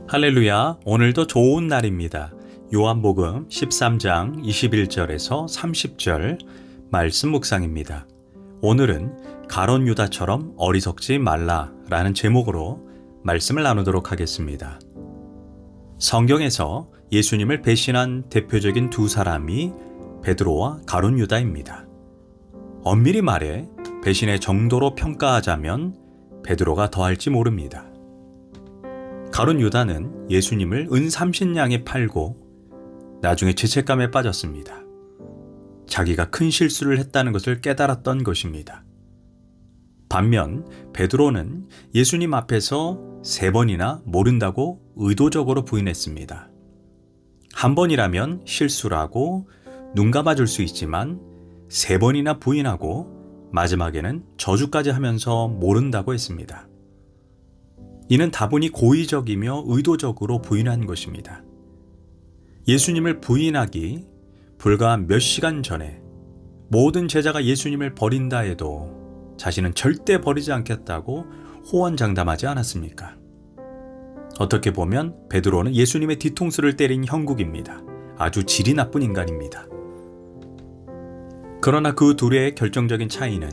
할렐루야, 오늘도 좋은 날입니다. 요한복음 13장 21절에서 30절 말씀 묵상입니다. 오늘은 가룟 유다처럼 어리석지 말라라는 제목으로 말씀을 나누도록 하겠습니다. 성경에서 예수님을 배신한 대표적인 두 사람이 베드로와 가룟 유다입니다. 엄밀히 말해 배신의 정도로 평가하자면 베드로가 더할지 모릅니다. 가룟 유다는 예수님을 은 30냥에 팔고 나중에 죄책감에 빠졌습니다. 자기가 큰 실수를 했다는 것을 깨달았던 것입니다. 반면 베드로는 예수님 앞에서 3번이나 모른다고 의도적으로 부인했습니다. 한 번이라면 실수라고 눈 감아줄 수 있지만 3번이나 부인하고 마지막에는 저주까지 하면서 모른다고 했습니다. 이는 다분히 고의적이며 의도적으로 부인한 것입니다. 예수님을 부인하기 불과 몇 시간 전에 모든 제자가 예수님을 버린다 해도 자신은 절대 버리지 않겠다고 호언장담하지 않았습니까? 어떻게 보면 베드로는 예수님의 뒤통수를 때린 형국입니다. 아주 질이 나쁜 인간입니다. 그러나 그 둘의 결정적인 차이는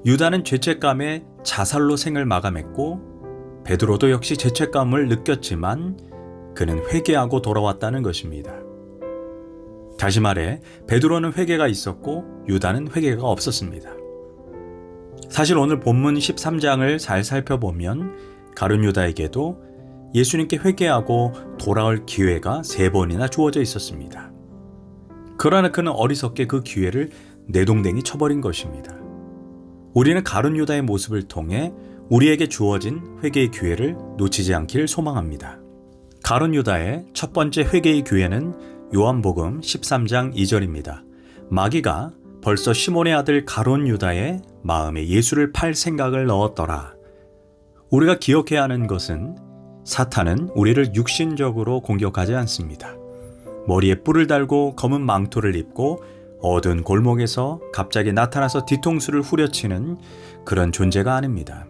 유다는 죄책감에 자살로 생을 마감했고 베드로도 역시 죄책감을 느꼈지만 그는 회개하고 돌아왔다는 것입니다. 다시 말해 베드로는 회개가 있었고 유다는 회개가 없었습니다. 사실 오늘 본문 13장을 잘 살펴보면 가룟 유다에게도 예수님께 회개하고 돌아올 기회가 3번이나 주어져 있었습니다. 그러나 그는 어리석게 그 기회를 내동댕이 쳐버린 것입니다. 우리는 가룟 유다의 모습을 통해 우리에게 주어진 회개의 기회를 놓치지 않길 소망합니다. 가룟 유다의 첫 번째 회개의 기회는 요한복음 13장 2절입니다. 마귀가 벌써 시몬의 아들 가룟 유다의 마음에 예수를 팔 생각을 넣었더라. 우리가 기억해야 하는 것은 사탄은 우리를 육신적으로 공격하지 않습니다. 머리에 뿔을 달고 검은 망토를 입고 어두운 골목에서 갑자기 나타나서 뒤통수를 후려치는 그런 존재가 아닙니다.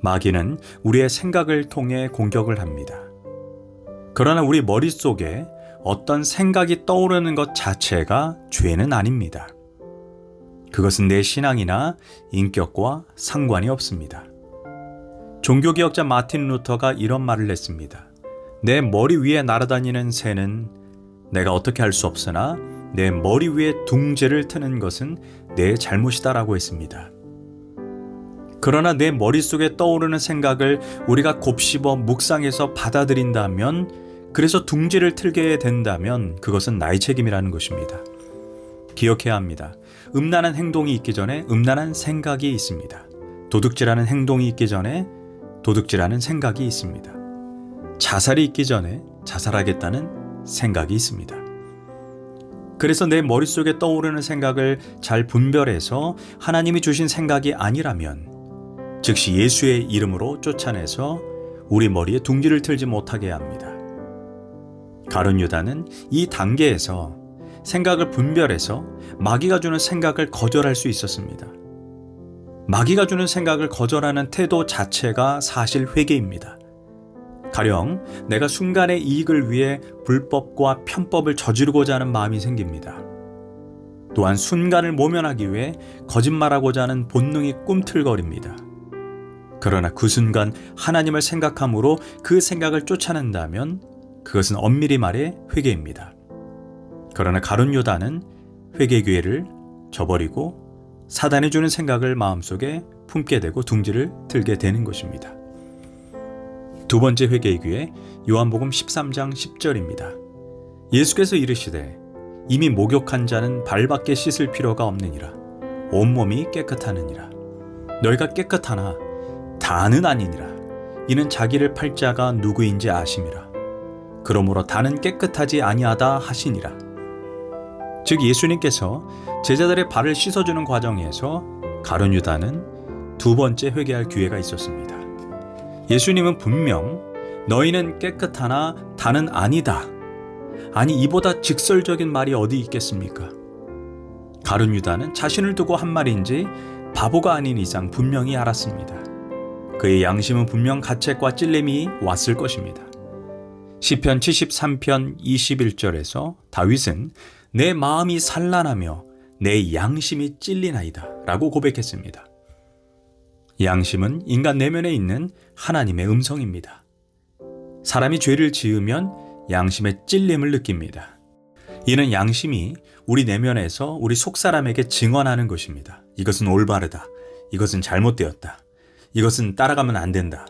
마귀는 우리의 생각을 통해 공격을 합니다. 그러나 우리 머릿속에 어떤 생각이 떠오르는 것 자체가 죄는 아닙니다. 그것은 내 신앙이나 인격과 상관이 없습니다. 종교개혁자 마틴 루터가 이런 말을 했습니다. 내 머리 위에 날아다니는 새는 내가 어떻게 할 수 없으나 내 머리 위에 둥지를 트는 것은 내 잘못이다라고 했습니다. 그러나 내 머릿속에 떠오르는 생각을 우리가 곱씹어 묵상해서 받아들인다면, 그래서 둥지를 틀게 된다면 그것은 나의 책임이라는 것입니다. 기억해야 합니다. 음란한 행동이 있기 전에 음란한 생각이 있습니다. 도둑질하는 행동이 있기 전에 도둑질하는 생각이 있습니다. 자살이 있기 전에 자살하겠다는 생각이 있습니다. 그래서 내 머릿속에 떠오르는 생각을 잘 분별해서 하나님이 주신 생각이 아니라면 즉시 예수의 이름으로 쫓아내서 우리 머리에 둥지를 틀지 못하게 합니다. 가룟 유다는 이 단계에서 생각을 분별해서 마귀가 주는 생각을 거절할 수 있었습니다. 마귀가 주는 생각을 거절하는 태도 자체가 사실 회개입니다. 가령 내가 순간의 이익을 위해 불법과 편법을 저지르고자 하는 마음이 생깁니다. 또한 순간을 모면하기 위해 거짓말하고자 하는 본능이 꿈틀거립니다. 그러나 그 순간 하나님을 생각함으로 그 생각을 쫓아낸다면 그것은 엄밀히 말해 회개입니다. 그러나 가룟 유다는 회개 기회를 저버리고 사단이 주는 생각을 마음속에 품게 되고 둥지를 틀게 되는 것입니다. 두 번째 회개의 기회, 요한복음 13장 10절입니다. 예수께서 이르시되 이미 목욕한 자는 발밖에 씻을 필요가 없느니라. 온몸이 깨끗하느니라. 너희가 깨끗하나 다는 아니니라. 이는 자기를 팔 자가 누구인지 아심이라. 그러므로 다는 깨끗하지 아니하다 하시니라. 즉 예수님께서 제자들의 발을 씻어주는 과정에서 가룟 유다는 두 번째 회개할 기회가 있었습니다. 예수님은 분명 너희는 깨끗하나 다는 아니다. 아니 이보다 직설적인 말이 어디 있겠습니까? 가룟 유다는 자신을 두고 한 말인지 바보가 아닌 이상 분명히 알았습니다. 그의 양심은 분명 가책과 찔림이 왔을 것입니다. 시편 73편 21절에서 다윗은 내 마음이 산란하며 내 양심이 찔리나이다 라고 고백했습니다. 양심은 인간 내면에 있는 하나님의 음성입니다. 사람이 죄를 지으면 양심의 찔림을 느낍니다. 이는 양심이 우리 내면에서 우리 속사람에게 증언하는 것입니다. 이것은 올바르다. 이것은 잘못되었다. 이것은 따라가면 안 된다.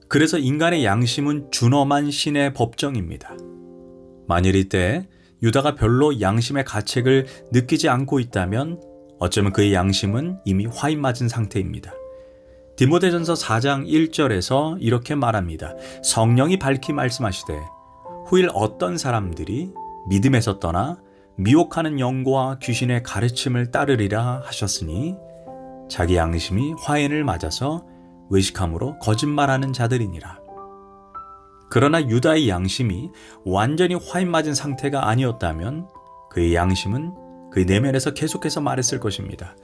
그래서 인간의 양심은 준엄한 신의 법정입니다. 만일 이때 유다가 별로 양심의 가책을 느끼지 않고 있다면 어쩌면 그의 양심은 이미 화인 맞은 상태입니다. 디모데전서 4장 1절에서 이렇게 말합니다. 성령이 밝히 말씀하시되 후일 어떤 사람들이 믿음에서 떠나 미혹하는 영과 귀신의 가르침을 따르리라 하셨으니 자기 양심이 화인을 맞아서 외식함으로 거짓말하는 자들이니라. 그러나 유다의 양심이 완전히 화인 맞은 상태가 아니었다면 그의 양심은 그의 내면에서 계속해서 말했을 것입니다.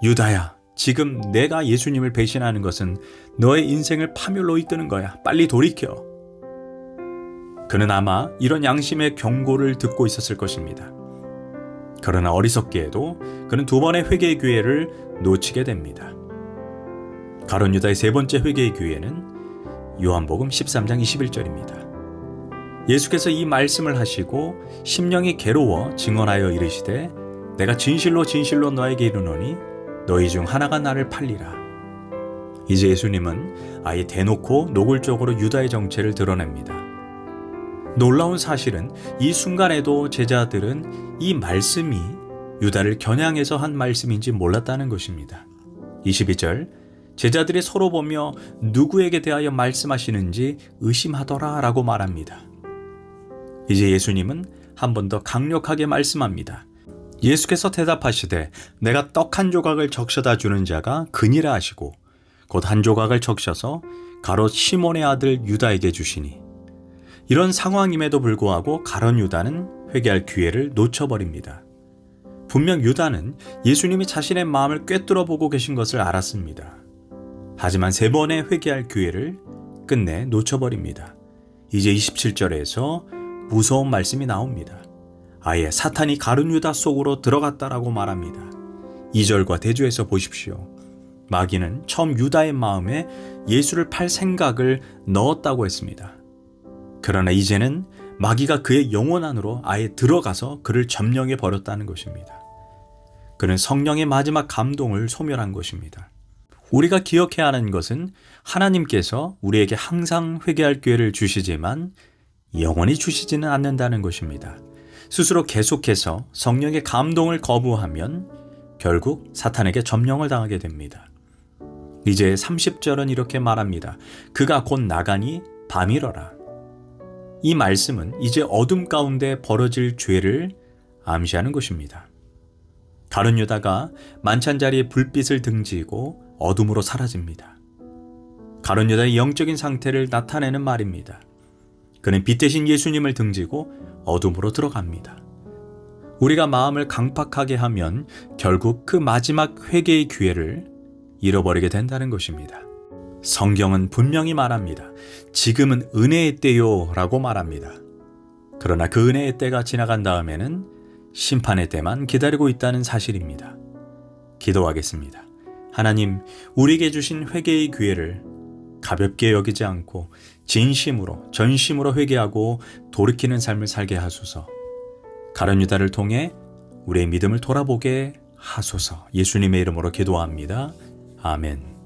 유다야, 지금 내가 예수님을 배신하는 것은 너의 인생을 파멸로 이끄는 거야. 빨리 돌이켜. 그는 아마 이런 양심의 경고를 듣고 있었을 것입니다. 그러나 어리석게에도 그는 두 번의 회개의 기회를 놓치게 됩니다. 가룟 유다의 세 번째 회개의 기회는 요한복음 13장 21절입니다. 예수께서 이 말씀을 하시고 심령이 괴로워 증언하여 이르시되 내가 진실로 진실로 너에게 이르노니 너희 중 하나가 나를 팔리라. 이제 예수님은 아예 대놓고 노골적으로 유다의 정체를 드러냅니다. 놀라운 사실은 이 순간에도 제자들은 이 말씀이 유다를 겨냥해서 한 말씀인지 몰랐다는 것입니다. 22절 제자들이 서로 보며 누구에게 대하여 말씀하시는지 의심하더라 라고 말합니다. 이제 예수님은 한 번 더 강력하게 말씀합니다. 예수께서 대답하시되 내가 떡 한 조각을 적셔다 주는 자가 그니라 하시고 곧 한 조각을 적셔서 가롯 시몬의 아들 유다에게 주시니 이런 상황임에도 불구하고 가룟 유다는 회개할 기회를 놓쳐버립니다. 분명 유다는 예수님이 자신의 마음을 꿰뚫어 보고 계신 것을 알았습니다. 하지만 세 번의 회개할 기회를 끝내 놓쳐버립니다. 이제 27절에서 무서운 말씀이 나옵니다. 아예 사탄이 가룟 유다 속으로 들어갔다라고 말합니다. 2절과 대조해서 보십시오. 마귀는 처음 유다의 마음에 예수를 팔 생각을 넣었다고 했습니다. 그러나 이제는 마귀가 그의 영혼 안으로 아예 들어가서 그를 점령해 버렸다는 것입니다. 그는 성령의 마지막 감동을 소멸한 것입니다. 우리가 기억해야 하는 것은 하나님께서 우리에게 항상 회개할 기회를 주시지만 영원히 주시지는 않는다는 것입니다. 스스로 계속해서 성령의 감동을 거부하면 결국 사탄에게 점령을 당하게 됩니다. 이제 30절은 이렇게 말합니다. 그가 곧 나가니 밤이러라. 이 말씀은 이제 어둠 가운데 벌어질 죄를 암시하는 것입니다. 가룟 유다가 만찬 자리에 불빛을 등지고 어둠으로 사라집니다. 가룟 유다의 영적인 상태를 나타내는 말입니다. 그는 빛 대신 예수님을 등지고 어둠으로 들어갑니다. 우리가 마음을 강팍하게 하면 결국 그 마지막 회개의 기회를 잃어버리게 된다는 것입니다. 성경은 분명히 말합니다. 지금은 은혜의 때요 라고 말합니다. 그러나 그 은혜의 때가 지나간 다음에는 심판의 때만 기다리고 있다는 사실입니다. 기도하겠습니다. 하나님, 우리에게 주신 회개의 기회를 가볍게 여기지 않고 진심으로 전심으로 회개하고 돌이키는 삶을 살게 하소서. 가룟 유다를 통해 우리의 믿음을 돌아보게 하소서. 예수님의 이름으로 기도합니다. 아멘.